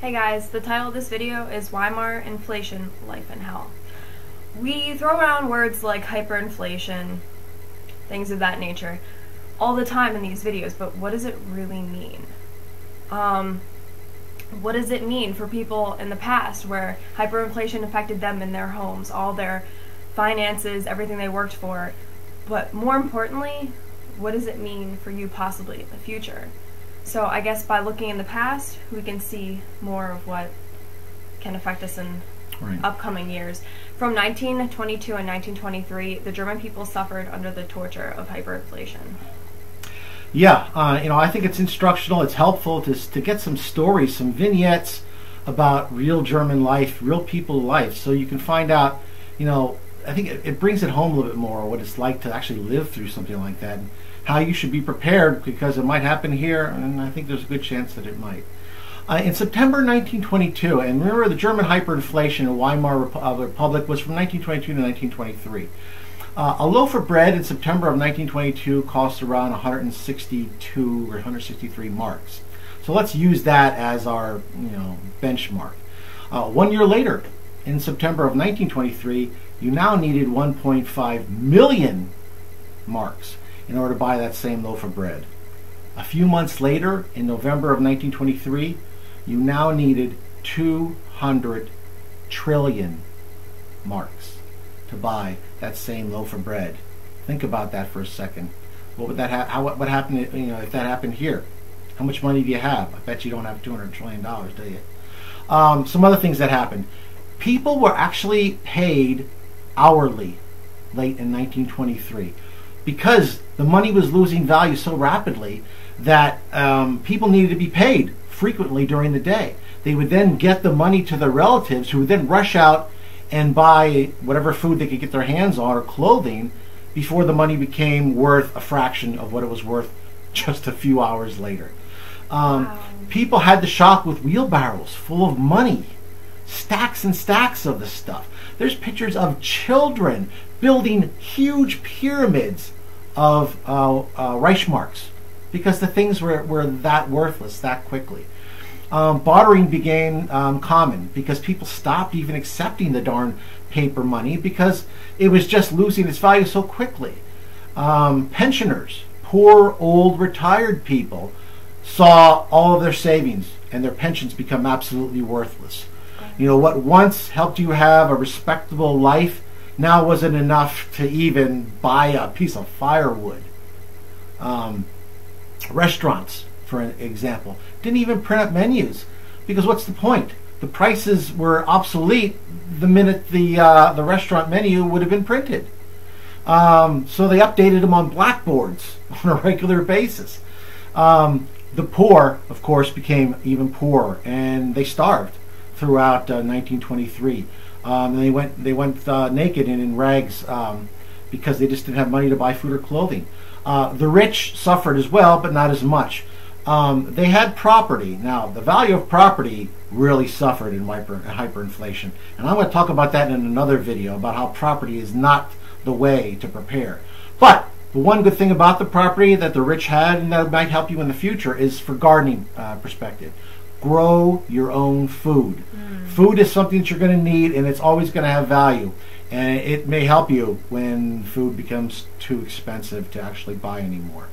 Hey guys, the title of this video is Weimar Inflation, Life and Health. We throw around words like hyperinflation, things of that nature, all the time in these videos, but what does it really mean? What does it mean for people in the past where hyperinflation affected them in their homes, all their finances, everything they worked for? But more importantly, what does it mean for you possibly in the future? So I guess by looking in the past, we can see more of what can affect us in upcoming years. From 1922 and 1923, the German people suffered under the torture of hyperinflation. Yeah, I think it's instructional. It's helpful to get some stories, some vignettes about real German life, real people life, so you can find out, I think it brings it home a little bit more, what it's like to actually live through something like that, and how you should be prepared, because it might happen here, and I think there's a good chance that it might. In September 1922, and remember the German hyperinflation in Weimar Republic was from 1922 to 1923. A loaf of bread in September of 1922 cost around 162 or 163 marks. So let's use that as our benchmark. 1 year later, in September of 1923, you now needed 1.5 million marks in order to buy that same loaf of bread. A few months later, in November of 1923, you now needed 200 trillion marks to buy that same loaf of bread. Think about that for a second. What would that what happen if that happened here? How much money do you have? I bet you don't have $200 trillion, do you? Some other things that happened. People were actually paid hourly late in 1923 because the money was losing value so rapidly that people needed to be paid frequently during the day. They would then get the money to their relatives, who would then rush out and buy whatever food they could get their hands on or clothing before the money became worth a fraction of what it was worth just a few hours later. Wow. People had to shop with wheelbarrows full of money, stacks and stacks of the stuff. There's pictures of children building huge pyramids of Reichsmarks because the things were that worthless that quickly. Bartering became common because people stopped even accepting the darn paper money because it was just losing its value so quickly. Pensioners, poor old retired people, saw all of their savings and their pensions become absolutely worthless. What once helped you have a respectable life now wasn't enough to even buy a piece of firewood. Restaurants, for an example, didn't even print up menus because what's the point? The prices were obsolete the minute the restaurant menu would have been printed. So they updated them on blackboards on a regular basis. The poor, of course, became even poorer, and they starved throughout 1923. They went naked and in rags because they just didn't have money to buy food or clothing. The rich suffered as well, but not as much. They had property. Now, the value of property really suffered in hyperinflation. And I'm going to talk about that in another video, about how property is not the way to prepare. But the one good thing about the property that the rich had, and that might help you in the future, is for gardening perspective. Grow your own food. Food is something that you're going to need, and it's always going to have value. And it may help you when food becomes too expensive to actually buy anymore.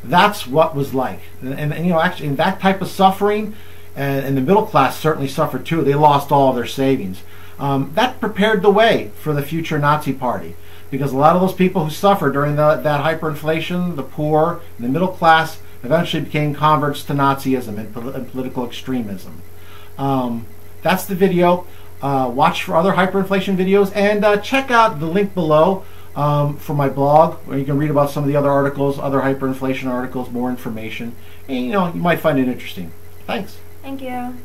That's what was like. And actually, in that type of suffering, and the middle class certainly suffered too. They lost all of their savings. That prepared the way for the future Nazi Party, because a lot of those people who suffered during that hyperinflation, the poor, and the middle class, eventually became converts to Nazism and political extremism. That's the video. Watch for other hyperinflation videos, and check out the link below for my blog, where you can read about some of the other articles, other hyperinflation articles, more information. And, you might find it interesting. Thanks. Thank you.